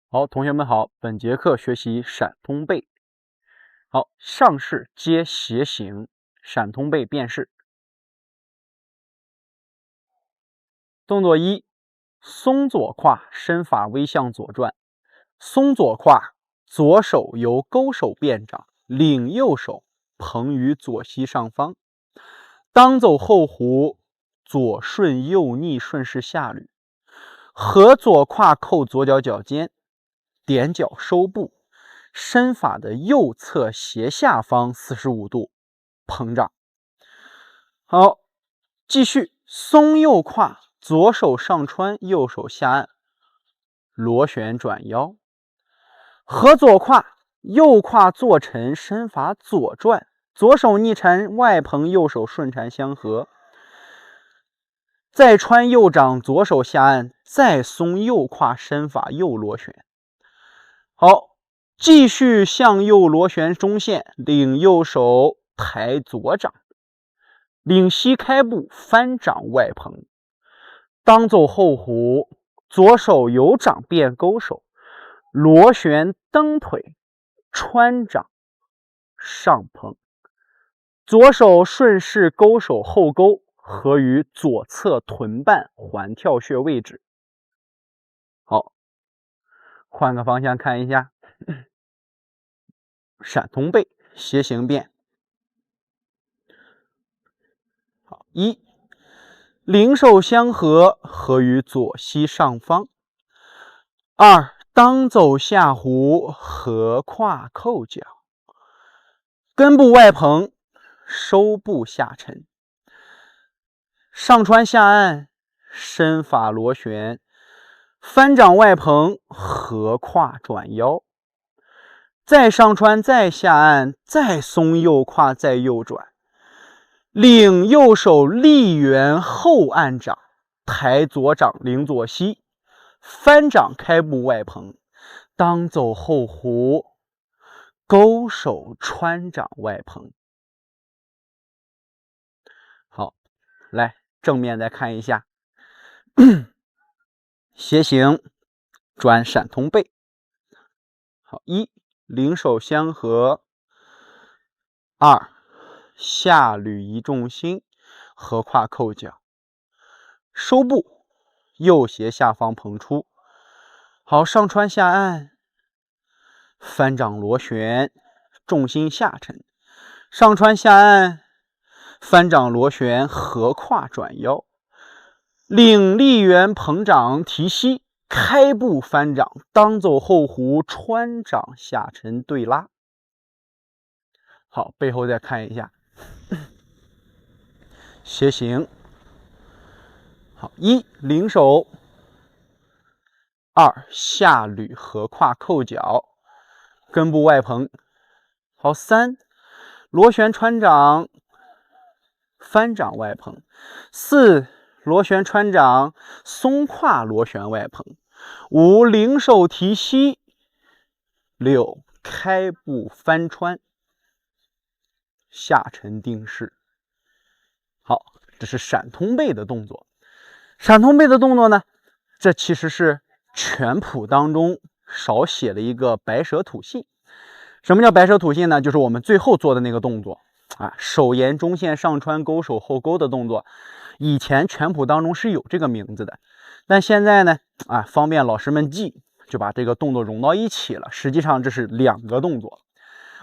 好，同学们好，本节课学习闪通背。好，上式接斜行，闪通背变式。动作一，松左胯，身法微向左转。松左胯，左手由勾手变掌，领右手捧于左膝上方。当走后弧，左顺右逆顺势下捋。合左胯扣左脚脚尖，点脚收步。身法的右侧斜下方45度捧掌。好，继续松右胯，左手上穿，右手下按，螺旋转腰。合左胯，右胯坐沉，身法左转，左手逆缠外捧，右手顺缠相合。再穿右掌，左手下按，再松右胯，身法右螺旋。好，继续向右螺旋中线，领右手抬左掌，领膝开步，翻掌外捧。当走后弧，左手由掌变勾手，螺旋蹬腿，穿掌上捧。左手顺势勾手后勾，合于左侧臀瓣环跳穴位置。好，换个方向看一下。闪通背斜行变。好，一，领手相合，合于左膝上方。二，当走下弧，合胯扣脚，根部外捧，收步下沉。上穿下按，身法螺旋，翻掌外捧，合胯转腰。再上穿，再下按，再松右胯，再右转，领右手立圆后按掌，抬左掌领左膝，翻掌开步外捧，当走后弧，勾手穿掌外捧。好，来正面再看一下。斜行转闪通背。好，一，领手相合。二，下捋移重心，合胯扣脚，收步，右斜下方捧出。好，上穿下按，翻掌螺旋，重心下沉。上穿下按，翻掌螺旋，合胯转腰。领立圆捧掌提膝，开步翻掌，当走后弧，穿掌下沉对拉。好，背后再看一下。斜行。好，一，领手。二，下捋合胯扣脚，根部外捧。好，三，螺旋穿掌，翻掌外捧。四，螺旋穿掌，松胯螺旋外捧。五，领手提膝。六，开步翻穿，下沉定式。好，这是闪通背的动作。闪通背的动作呢，这其实是全谱当中少写了一个白蛇吐信。什么叫白蛇吐信呢？就是我们最后做的那个动作啊，手沿中线上穿勾手后勾的动作。以前全谱当中是有这个名字的，但现在呢方便老师们记，就把这个动作融到一起了。实际上这是两个动作，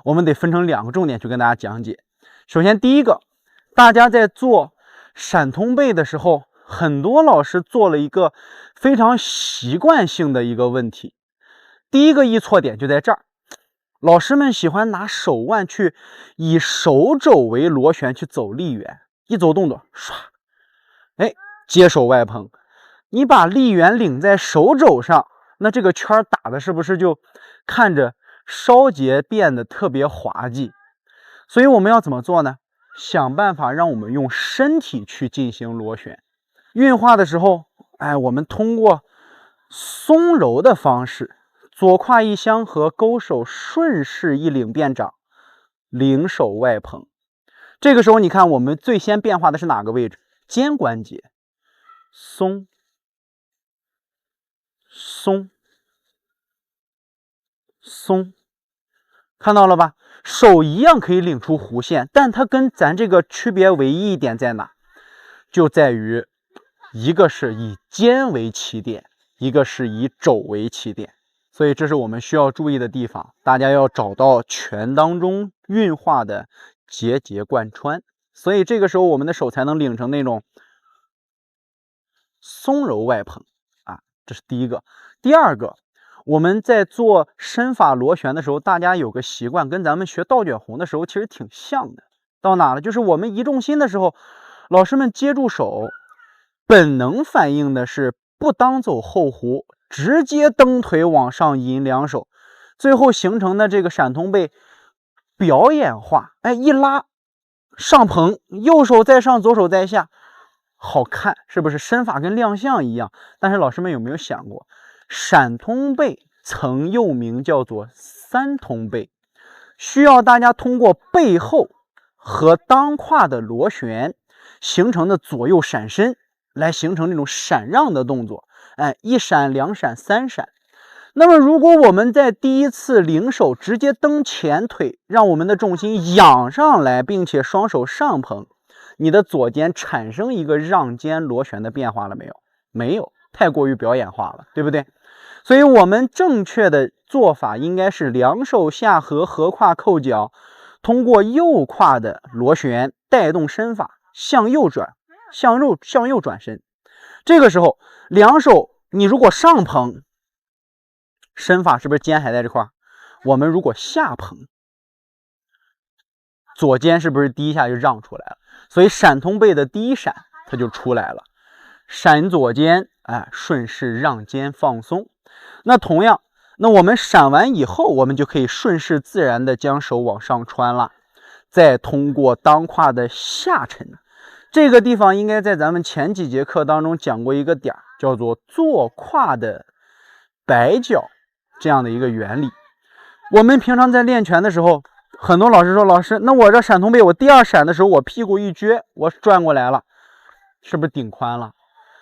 我们得分成两个重点去跟大家讲解。首先第一个，大家在做闪通背的时候，很多老师做了一个非常习惯性的一个问题。第一个易错点就在这儿，老师们喜欢拿手腕去以手肘为螺旋去走立圆，一走动作唰，接手外捧。你把立圆领在手肘上，那这个圈打的是不是就看着稍节变得特别滑稽？所以我们要怎么做呢？想办法让我们用身体去进行螺旋。运化的时候，我们通过松柔的方式，左胯一相合，勾手顺势一领变掌，领手外捧。这个时候你看我们最先变化的是哪个位置？肩关节，松松松，看到了吧？手一样可以领出弧线，但它跟咱这个区别唯一一点在哪？就在于一个是以尖为起点，一个是以肘为起点，所以这是我们需要注意的地方。大家要找到拳当中运化的节节贯穿，所以这个时候我们的手才能领成那种松柔外蓬啊，这是第一个。第二个，我们在做身法螺旋的时候，大家有个习惯，跟咱们学倒卷红的时候其实挺像的。到哪了？就是我们移重心的时候，老师们接住手，本能反应的是不当走后弧，直接蹬腿往上引两手，最后形成的这个闪通背表演化，哎，一拉上蓬，右手在上，左手在下，好看，是不是？身法跟亮相一样。但是老师们有没有想过，闪通背曾又名叫做三通背，需要大家通过背后和当胯的螺旋形成的左右闪身来形成这种闪让的动作，哎，一闪两闪三闪。那么如果我们在第一次领手直接蹬前腿，让我们的重心仰上来，并且双手上捧，你的左肩产生一个让肩螺旋的变化了没有？没有，太过于表演化了，对不对？所以我们正确的做法应该是两手下合，合胯扣脚，通过右胯的螺旋带动身法向右转，向右转身。这个时候两手你如果上捧，身法是不是肩还在这块？我们如果下捧，左肩是不是第一下就让出来了？所以闪通背的第一闪它就出来了，闪左肩，哎，顺势让肩放松。那同样，那我们闪完以后，我们就可以顺势自然的将手往上穿了，再通过当胯的下沉。这个地方应该在咱们前几节课当中讲过一个点，叫做坐胯的摆脚这样的一个原理。我们平常在练拳的时候，很多老师说，老师，那我这闪通背，我第二闪的时候，我屁股一撅，我转过来了，是不是顶宽了？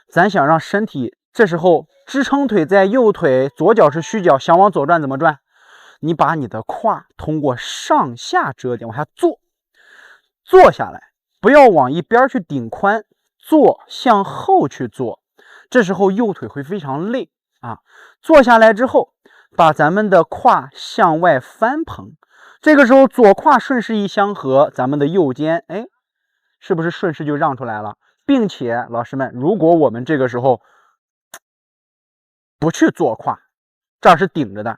咱想让身体这时候支撑腿在右腿，左脚是虚脚，想往左转怎么转？你把你的胯通过上下折点往下坐下来，不要往一边去顶宽，向后去坐，这时候右腿会非常累啊。坐下来之后，把咱们的胯向外翻蓬，这个时候左胯顺势一相合，咱们的右肩，哎，是不是顺势就让出来了？并且老师们，如果我们这个时候不去坐胯，这儿是顶着的，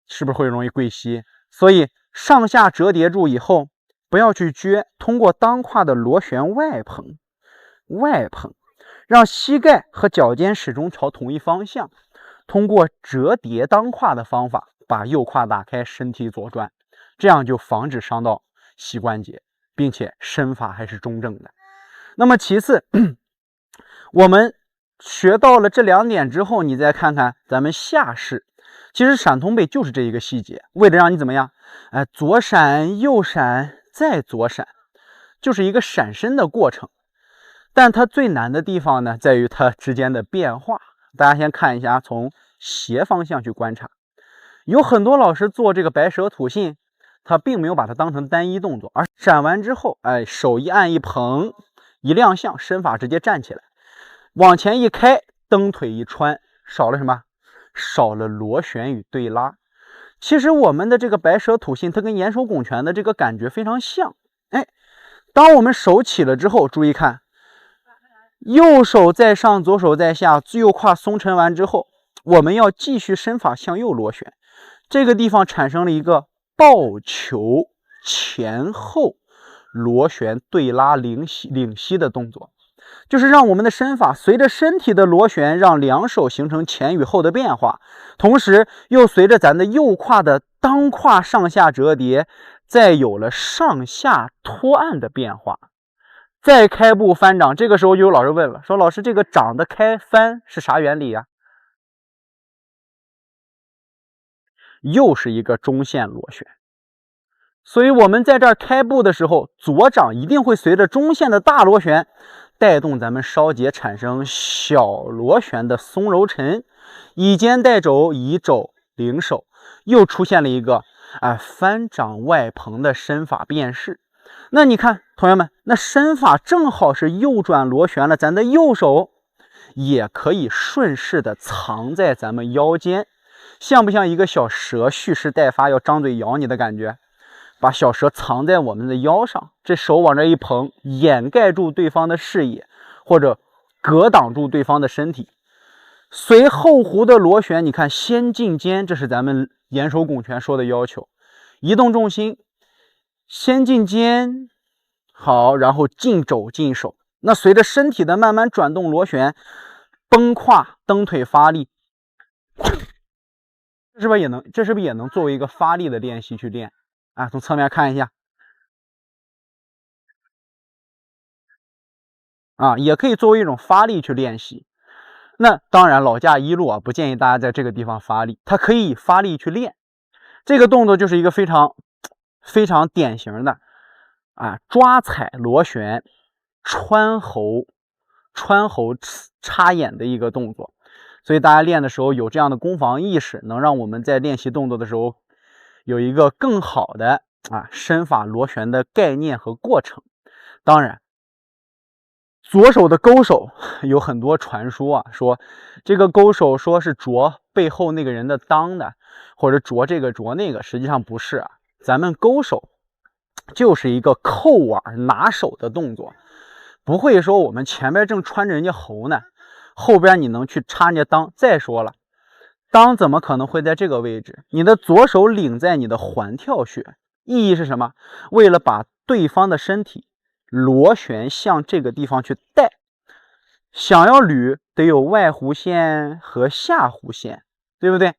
是不是会容易跪膝？所以上下折叠住以后，不要去撅，通过当胯的螺旋外捧，让膝盖和脚尖始终朝同一方向，通过折叠当胯的方法把右胯打开，身体左转，这样就防止伤到膝关节，并且身法还是中正的。那么其次，我们学到了这两点之后，你再看看咱们下式，其实闪通背就是这一个细节，为了让你怎么样？左闪右闪再左闪，就是一个闪身的过程。但它最难的地方呢，在于它之间的变化。大家先看一下，从斜方向去观察，有很多老师做这个白蛇吐信，他并没有把它当成单一动作，而闪完之后，哎，手一按一捧，一亮相，身法直接站起来，往前一开，蹬腿一穿，少了什么？少了螺旋与对拉。其实我们的这个白蛇吐信，它跟岩手拱拳的这个感觉非常像。哎，当我们手起了之后，注意看，右手在上，左手在下，右胯松沉完之后，我们要继续身法向右螺旋。这个地方产生了一个抱球前后螺旋对拉领膝的动作，就是让我们的身法随着身体的螺旋，让两手形成前与后的变化，同时又随着咱的右胯的当胯上下折叠，再有了上下托按的变化，再开步翻掌。这个时候就有老师问了，说老师，这个掌的开翻是啥原理呀？又是一个中线螺旋。所以我们在这儿开步的时候，左掌一定会随着中线的大螺旋带动咱们梢节产生小螺旋的松柔沉，以肩带肘，以肘领手。又出现了一个翻掌外蓬的身法变式。那你看同学们，那身法正好是右转螺旋了，咱的右手也可以顺势的藏在咱们腰间，像不像一个小蛇蓄势待发，要张嘴咬你的感觉？把小蛇藏在我们的腰上，这手往这一捧，掩盖住对方的视野，或者格挡住对方的身体。随后弧的螺旋，你看先进肩，这是咱们眼手拱拳说的要求。移动重心，先进肩，好，然后进肘进手。那随着身体的慢慢转动螺旋，崩胯蹬腿发力，这是不是也能作为一个发力的练习去练？从侧面看一下，也可以作为一种发力去练习。那当然，老驾一路不建议大家在这个地方发力，它可以发力去练。这个动作就是一个非常典型的抓踩螺旋穿喉插眼的一个动作。所以大家练的时候有这样的攻防意识，能让我们在练习动作的时候有一个更好的身法螺旋的概念和过程。当然，左手的勾手有很多传说说这个勾手说是啄背后那个人的裆的，或者啄这个啄那个，实际上不是咱们勾手就是一个扣腕拿手的动作，不会说我们前边正穿着人家喉呢，后边你能去插人家裆。再说了，裆怎么可能会在这个位置？你的左手领在你的环跳穴，意义是什么？为了把对方的身体螺旋向这个地方去带，想要捋得有外弧线和下弧线，对不对？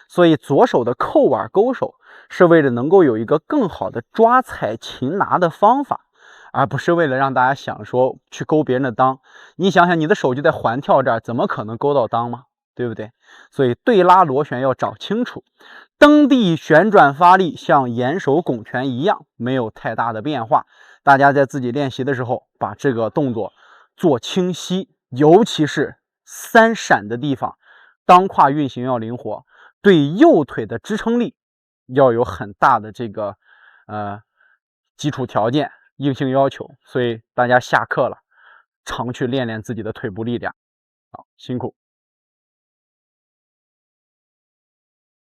所以左手的扣腕勾手是为了能够有一个更好的抓踩擒拿的方法，而不是为了让大家想说去勾别人的裆。你想想，你的手就在环跳这儿，怎么可能勾到裆吗？对不对？所以对拉螺旋要找清楚，蹬地旋转发力像眼手拱拳一样，没有太大的变化。大家在自己练习的时候把这个动作做清晰，尤其是3闪的地方，裆胯运行要灵活，对右腿的支撑力要有很大的这个基础条件硬性要求。所以大家下课了常去练练自己的腿部力量。好，辛苦。